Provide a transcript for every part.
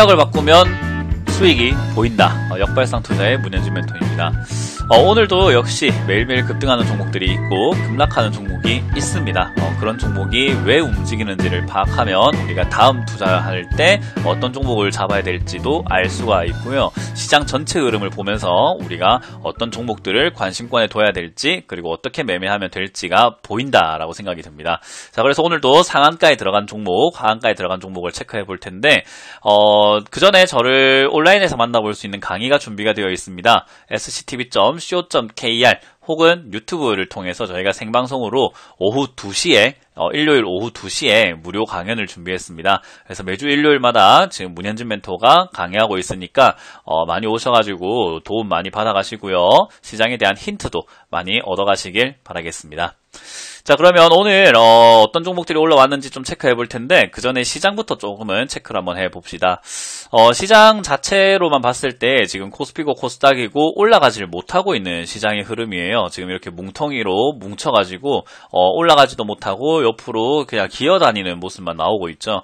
생각을 바꾸면 수익이 보인다. 역발상 투자의 문현진 멘토입니다. 오늘도 역시 매일매일 급등하는 종목들이 있고 급락하는 종목이 있습니다. 그런 종목이 왜 움직이는지를 파악하면 우리가 다음 투자할 때 어떤 종목을 잡아야 될지도 알 수가 있고요. 시장 전체 흐름을 보면서 우리가 어떤 종목들을 관심권에 둬야 될지 그리고 어떻게 매매하면 될지가 보인다라고 생각이 듭니다. 자, 그래서 오늘도 상한가에 들어간 종목, 하한가에 들어간 종목을 체크해 볼 텐데 그 전에 저를 온라인에서 만나볼 수 있는 강의가 준비가 되어 있습니다. sctv.co.kr 혹은 유튜브를 통해서 저희가 생방송으로 오후 2시에 일요일 오후 2시에 무료 강연을 준비했습니다. 그래서 매주 일요일마다 지금 문현진 멘토가 강의하고 있으니까 많이 오셔가지고 도움 많이 받아가시고요. 시장에 대한 힌트도 많이 얻어가시길 바라겠습니다. 자, 그러면 오늘 어떤 종목들이 올라왔는지 좀 체크해 볼 텐데 그 전에 시장부터 조금은 체크를 한번 해 봅시다. 시장 자체로만 봤을 때 지금 코스피고 코스닥이고 올라가지를 못하고 있는 시장의 흐름이에요. 지금 이렇게 뭉텅이로 뭉쳐가지고 올라가지도 못하고 옆으로 그냥 기어다니는 모습만 나오고 있죠.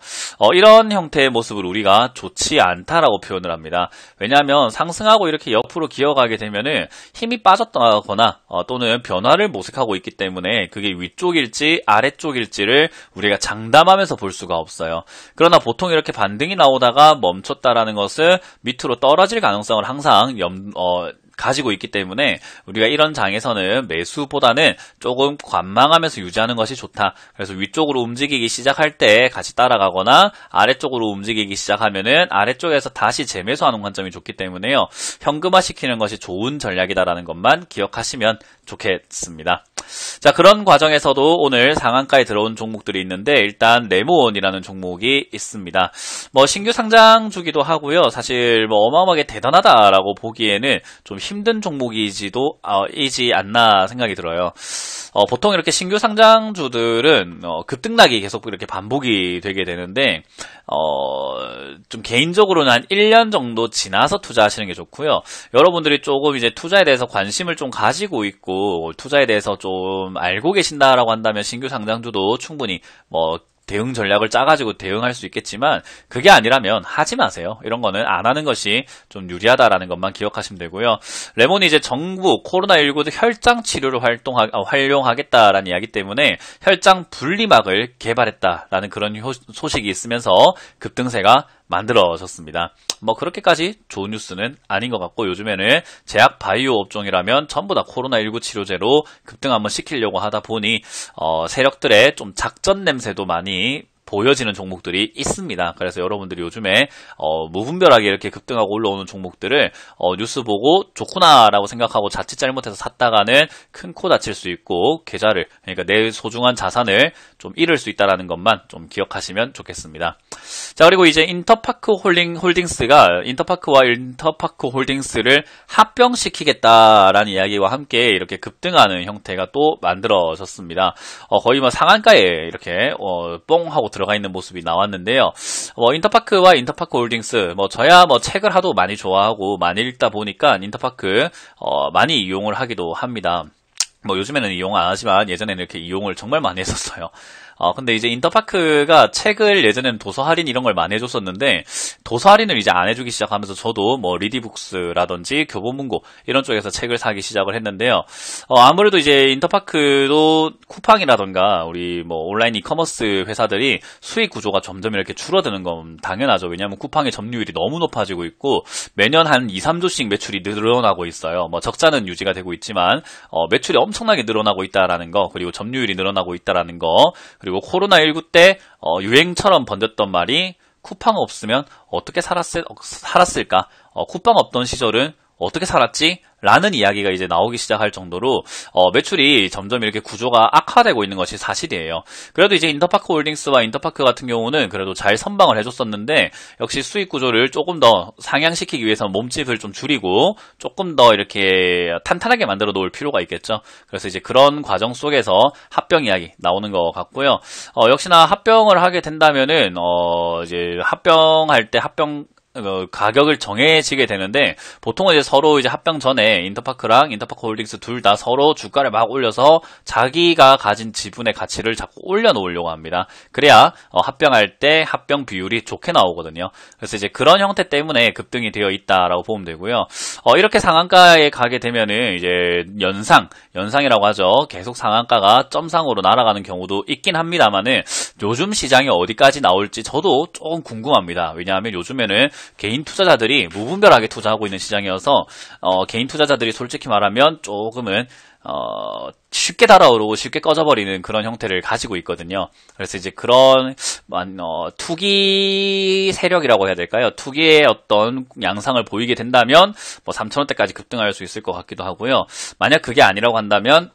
이런 형태의 모습을 우리가 좋지 않다라고 표현을 합니다. 왜냐하면 상승하고 이렇게 옆으로 기어가게 되면은 힘이 빠졌다거나 또는 변화를 모색하고 있기 때문에 그게 위쪽일지 아래쪽일지를 우리가 장담하면서 볼 수가 없어요. 그러나 보통 이렇게 반등이 나오다가 멈췄다라는 것은 밑으로 떨어질 가능성을 항상 가지고 있기 때문에 우리가 이런 장에서는 매수보다는 조금 관망하면서 유지하는 것이 좋다. 그래서 위쪽으로 움직이기 시작할 때 같이 따라가거나 아래쪽으로 움직이기 시작하면은 아래쪽에서 다시 재매수하는 관점이 좋기 때문에요. 현금화 시키는 것이 좋은 전략이다라는 것만 기억하시면 좋겠습니다. 자, 그런 과정에서도 오늘 상한가에 들어온 종목들이 있는데 일단 네모원이라는 종목이 있습니다. 신규 상장주기도 하고요. 사실 어마어마하게 대단하다라고 보기에는 좀 힘든 종목이지 않나 생각이 들어요. 보통 이렇게 신규 상장주들은 급등락이 계속 이렇게 반복이 되게 되는데 좀 개인적으로는 한 1년 정도 지나서 투자하시는 게 좋고요. 여러분들이 조금 이제 투자에 대해서 관심을 좀 가지고 있고 투자에 대해서 좀 알고 계신다라고 한다면 신규 상장주도 충분히 대응 전략을 짜가지고 대응할 수 있겠지만 그게 아니라면 하지 마세요. 이런 거는 안 하는 것이 좀 유리하다라는 것만 기억하시면 되고요. 레몬이 이제 정부 코로나19 혈장 치료를 활용하겠다라는 이야기 때문에 혈장 분리막을 개발했다라는 그런 소식이 있으면서 급등세가 만들어졌습니다. 그렇게까지 좋은 뉴스는 아닌 것 같고 요즘에는 제약 바이오 업종이라면 전부 다 코로나19 치료제로 급등 한번 시키려고 하다 보니 세력들의 좀 작전 냄새도 많이 보여지는 종목들이 있습니다. 그래서 여러분들이 요즘에 무분별하게 이렇게 급등하고 올라오는 종목들을 뉴스 보고 좋구나라고 생각하고 자칫 잘못해서 샀다가는 큰 코 다칠 수 있고 계좌를 그러니까 내 소중한 자산을 좀 잃을 수 있다는 것만 좀 기억하시면 좋겠습니다. 자, 그리고 이제 인터파크 홀딩스가 인터파크와 인터파크 홀딩스를 합병시키겠다라는 이야기와 함께 이렇게 급등하는 형태가 또 만들어졌습니다. 거의 상한가에 이렇게 뽕 하고 들어가 있는 모습이 나왔는데요. 인터파크와 인터파크 홀딩스 저야 책을 하도 많이 좋아하고 많이 읽다 보니까 인터파크 많이 이용을 하기도 합니다. 요즘에는 이용 안 하지만 예전에는 이렇게 이용을 정말 많이 했었어요. 근데 이제 인터파크가 책을 예전에는 도서 할인 이런 걸 많이 해줬었는데 도서 할인을 이제 안 해주기 시작하면서 저도 리디북스라든지 교보문고 이런 쪽에서 책을 사기 시작을 했는데요. 아무래도 이제 인터파크도 쿠팡이라던가 우리 온라인 이커머스 회사들이 수익 구조가 점점 이렇게 줄어드는 건 당연하죠. 왜냐하면 쿠팡의 점유율이 너무 높아지고 있고 매년 한 2, 3조씩 매출이 늘어나고 있어요. 적자는 유지가 되고 있지만 매출이 엄청나게 늘어나고 있다라는 거 그리고 점유율이 늘어나고 있다라는 거 그리고 코로나19 때 유행처럼 번졌던 말이 쿠팡 없으면 어떻게 살았을까? 쿠팡 없던 시절은 어떻게 살았지? 라는 이야기가 이제 나오기 시작할 정도로 매출이 점점 이렇게 구조가 악화되고 있는 것이 사실이에요. 그래도 이제 인터파크 홀딩스와 인터파크 같은 경우는 그래도 잘 선방을 해줬었는데 역시 수익 구조를 조금 더 상향시키기 위해서 몸집을 좀 줄이고 조금 더 이렇게 탄탄하게 만들어 놓을 필요가 있겠죠. 그래서 이제 그런 과정 속에서 합병 이야기 나오는 것 같고요. 역시나 합병을 하게 된다면은 이제 합병할 때 가격을 정해지게 되는데, 보통은 이제 서로 이제 합병 전에 인터파크랑 인터파크 홀딩스 둘 다 서로 주가를 막 올려서 자기가 가진 지분의 가치를 자꾸 올려놓으려고 합니다. 그래야 합병할 때 합병 비율이 좋게 나오거든요. 그래서 이제 그런 형태 때문에 급등이 되어 있다라고 보면 되고요. 이렇게 상한가에 가게 되면은 이제 연상이라고 하죠. 계속 상한가가 점상으로 날아가는 경우도 있긴 합니다만은 요즘 시장이 어디까지 나올지 저도 조금 궁금합니다. 왜냐하면 요즘에는 개인 투자자들이 무분별하게 투자하고 있는 시장이어서 개인 투자자들이 솔직히 말하면 조금은 쉽게 달아오르고 쉽게 꺼져버리는 그런 형태를 가지고 있거든요. 그래서 이제 그런 투기 세력이라고 해야 될까요? 투기의 어떤 양상을 보이게 된다면 뭐 3,000원대까지 급등할 수 있을 것 같기도 하고요. 만약 그게 아니라고 한다면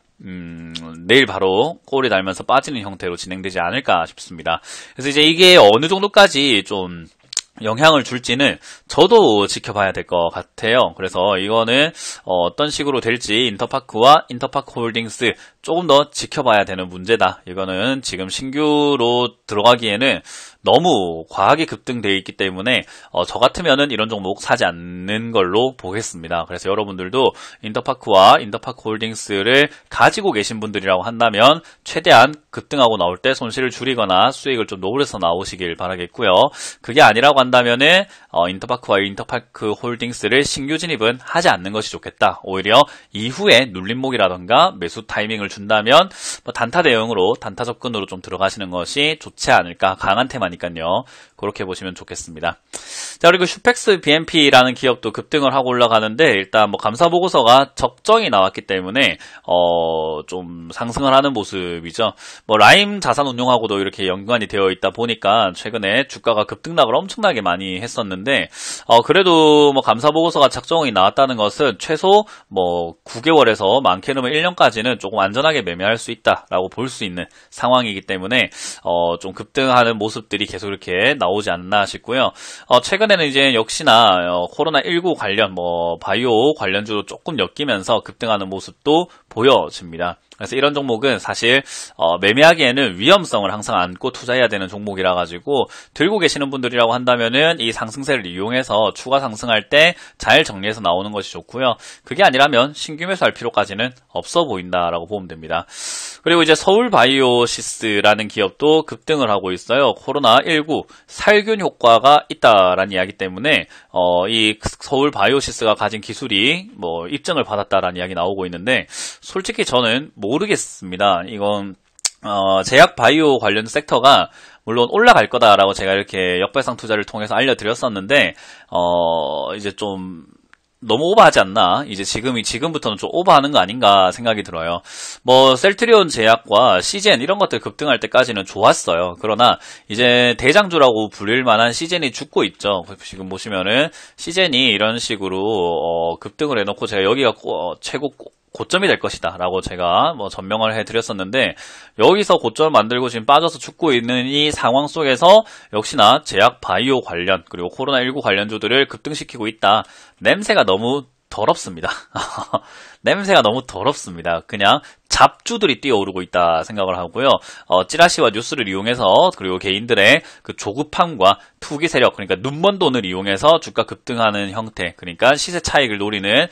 내일 바로 꼬리 달면서 빠지는 형태로 진행되지 않을까 싶습니다. 그래서 이제 이게 어느 정도까지 좀 영향을 줄지는 저도 지켜봐야 될 것 같아요. 그래서 이거는 어떤 식으로 될지 인터파크와 인터파크 홀딩스 조금 더 지켜봐야 되는 문제다. 이거는 지금 신규로 들어가기에는 너무 과하게 급등되어 있기 때문에 저 같으면은 이런 종목 사지 않는 걸로 보겠습니다. 그래서 여러분들도 인터파크와 인터파크 홀딩스를 가지고 계신 분들이라고 한다면 최대한 급등하고 나올 때 손실을 줄이거나 수익을 좀 노려서 나오시길 바라겠고요. 그게 아니라고 한다면은 인터파크와 인터파크 홀딩스를 신규 진입은 하지 않는 것이 좋겠다. 오히려 이후에 눌림목이라던가 매수 타이밍을 준다면 뭐 단타 대응으로 단타 접근으로 좀 들어가시는 것이 좋지 않을까. 강한 테마니까요. 그렇게 보시면 좋겠습니다. 자, 그리고 슈펙스 BMP라는 기업도 급등을 하고 올라가는데 일단 뭐 감사 보고서가 적정이 나왔기 때문에 좀 상승을 하는 모습이죠. 뭐 라임 자산운용하고도 이렇게 연관이 되어 있다 보니까 최근에 주가가 급등락을 엄청나게 많이 했었는데 그래도 뭐 감사 보고서가 적정이 나왔다는 것은 최소 뭐 9개월에서 많게는 1년까지는 조금 안전하게 매매할 수 있다라고 볼 수 있는 상황이기 때문에 좀 급등하는 모습들이 계속 이렇게 나오지 않나 싶고요. 최근에는 이제 역시나 코로나19 관련 뭐 바이오 관련주로 조금 엮이면서 급등하는 모습도 보여집니다. 그래서 이런 종목은 사실 매매하기에는 위험성을 항상 안고 투자해야 되는 종목이라 가지고 들고 계시는 분들이라고 한다면은 이 상승세를 이용해서 추가 상승할 때 잘 정리해서 나오는 것이 좋고요. 그게 아니라면 신규 매수할 필요까지는 없어 보인다라고 보면 됩니다. 그리고 이제 서울바이오시스라는 기업도 급등을 하고 있어요. 코로나19 살균 효과가 있다라는 이야기 때문에 이 서울바이오시스가 가진 기술이 뭐 입증을 받았다라는 이야기 나오고 있는데 솔직히 저는 모르겠습니다. 이건 제약 바이오 관련 섹터가 물론 올라갈 거다라고 제가 이렇게 역발상 투자를 통해서 알려드렸었는데 이제 좀 너무 오버하지 않나? 이제 지금부터는 좀 오버하는 거 아닌가 생각이 들어요. 뭐 셀트리온 제약과 시젠 이런 것들 급등할 때까지는 좋았어요. 그러나 이제 대장주라고 불릴 만한 시젠이 죽고 있죠. 지금 보시면은 시젠이 이런 식으로 급등을 해놓고 제가 여기가 최고 고점이 될 것이다 라고 제가 뭐 전명을 해드렸었는데 여기서 고점을 만들고 지금 빠져서 죽고 있는 이 상황 속에서 역시나 제약 바이오 관련 그리고 코로나19 관련주들을 급등시키고 있다. 냄새가 너무 더럽습니다. 냄새가 너무 더럽습니다. 그냥 잡주들이 뛰어오르고 있다 생각을 하고요. 찌라시와 뉴스를 이용해서 그리고 개인들의 그 조급함과 투기 세력 그러니까 눈먼 돈을 이용해서 주가 급등하는 형태 그러니까 시세 차익을 노리는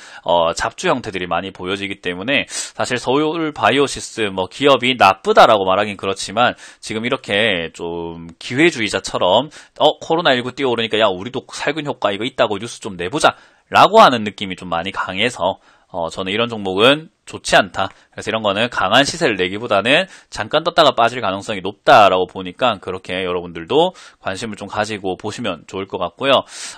잡주 형태들이 많이 보여지기 때문에 사실 서울 바이오시스 뭐 기업이 나쁘다라고 말하긴 그렇지만 지금 이렇게 좀 기회주의자처럼 코로나19 뛰어오르니까 야 우리도 살균 효과 이거 있다고 뉴스 좀 내보자 라고 하는 느낌이 좀 많이 강해서 저는 이런 종목은 좋지 않다. 그래서 이런 거는 강한 시세를 내기보다는 잠깐 떴다가 빠질 가능성이 높다라고 보니까 그렇게 여러분들도 관심을 좀 가지고 보시면 좋을 것 같고요.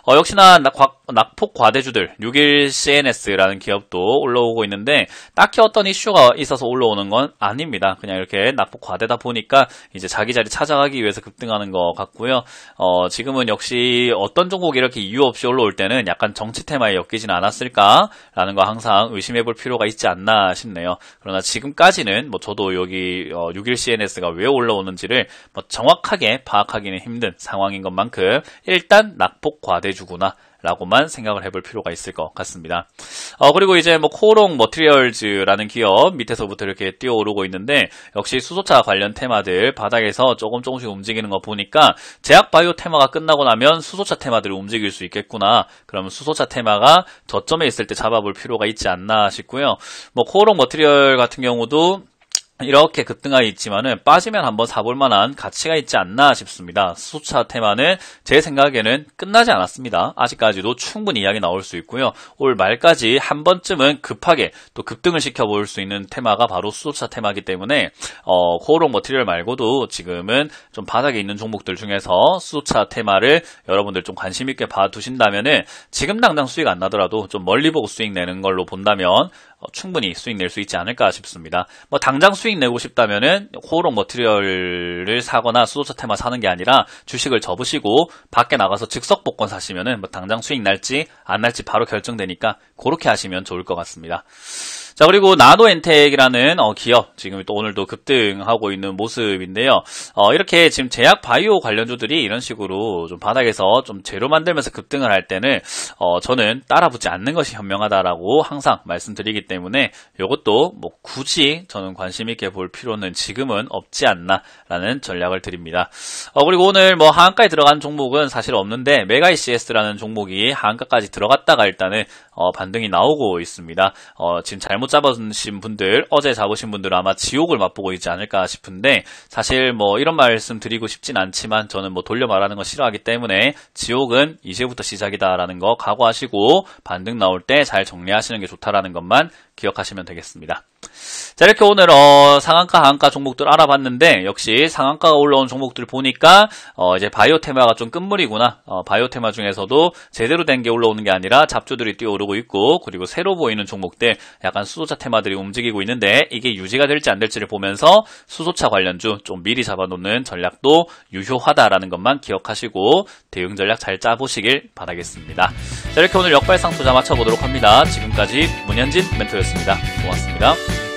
역시나 낙폭 과대주들 61CNS라는 기업도 올라오고 있는데 딱히 어떤 이슈가 있어서 올라오는 건 아닙니다. 그냥 이렇게 낙폭 과대다 보니까 이제 자기 자리 찾아가기 위해서 급등하는 것 같고요. 지금은 역시 어떤 종목이 이렇게 이유 없이 올라올 때는 약간 정치 테마에 엮이진 않았을까라는 거 항상 의심해 볼 필요가 있지 않나 싶네요. 그러나 지금까지는 뭐 저도 여기 61CNS가 왜 올라오는지를 뭐 정확하게 파악하기는 힘든 상황인 것만큼 일단 낙폭 과대주구나 라고만 생각을 해볼 필요가 있을 것 같습니다. 그리고 이제 뭐 코오롱 머티리얼즈라는 기업 밑에서부터 이렇게 뛰어오르고 있는데 역시 수소차 관련 테마들 바닥에서 조금씩 움직이는 거 보니까 제약 바이오 테마가 끝나고 나면 수소차 테마들이 움직일 수 있겠구나. 그러면 수소차 테마가 저점에 있을 때 잡아볼 필요가 있지 않나 싶고요. 뭐 코오롱 머티리얼 같은 경우도 이렇게 급등하고 있지만은 빠지면 한번 사볼 만한 가치가 있지 않나 싶습니다. 수소차 테마는 제 생각에는 끝나지 않았습니다. 아직까지도 충분히 이야기 나올 수 있고요. 올 말까지 한 번쯤은 급하게 또 급등을 시켜볼 수 있는 테마가 바로 수소차 테마이기 때문에 코오롱 머티리얼 말고도 지금은 좀 바닥에 있는 종목들 중에서 수소차 테마를 여러분들 좀 관심 있게 봐두신다면은 지금 당장 수익 안 나더라도 좀 멀리 보고 수익 내는 걸로 본다면 충분히 수익 낼 수 있지 않을까 싶습니다. 뭐 당장 수익 내고 싶다면은 코오롱 머티리얼을 사거나 수소차 테마 사는 게 아니라 주식을 접으시고 밖에 나가서 즉석 복권 사시면은 뭐 당장 수익 날지 안 날지 바로 결정되니까 그렇게 하시면 좋을 것 같습니다. 자, 그리고 나노엔텍이라는 기업 지금 또 오늘도 급등하고 있는 모습인데요. 이렇게 지금 제약 바이오 관련주들이 이런 식으로 좀 바닥에서 좀 재료 만들면서 급등을 할 때는 저는 따라붙지 않는 것이 현명하다라고 항상 말씀드리기 때문에 이것도 뭐 굳이 저는 관심 있게 볼 필요는 지금은 없지 않나라는 전략을 드립니다. 그리고 오늘 뭐 하한가에 들어간 종목은 사실 없는데 메가이CS라는 종목이 하한가까지 들어갔다가 일단은 반등이 나오고 있습니다. 지금 잘못 잡으신 분들, 어제 잡으신 분들은 아마 지옥을 맛보고 있지 않을까 싶은데 사실 뭐 이런 말씀 드리고 싶진 않지만 저는 뭐 돌려 말하는 거 싫어하기 때문에 지옥은 이제부터 시작이다라는 거 각오하시고 반등 나올 때 잘 정리하시는 게 좋다라는 것만 기억하시면 되겠습니다. 자, 이렇게 오늘 상한가 하한가 종목들 알아봤는데 역시 상한가가 올라온 종목들 보니까 이제 바이오 테마가 좀 끝물이구나. 바이오 테마 중에서도 제대로 된 게 올라오는 게 아니라 잡주들이 뛰어오르고 있고 그리고 새로 보이는 종목들 약간 수소차 테마들이 움직이고 있는데 이게 유지가 될지 안 될지를 보면서 수소차 관련주 좀 미리 잡아놓는 전략도 유효하다라는 것만 기억하시고 대응 전략 잘 짜보시길 바라겠습니다. 자, 이렇게 오늘 역발상 투자 마쳐보도록 합니다. 지금까지 문현진 멘토였습니다. 고맙습니다.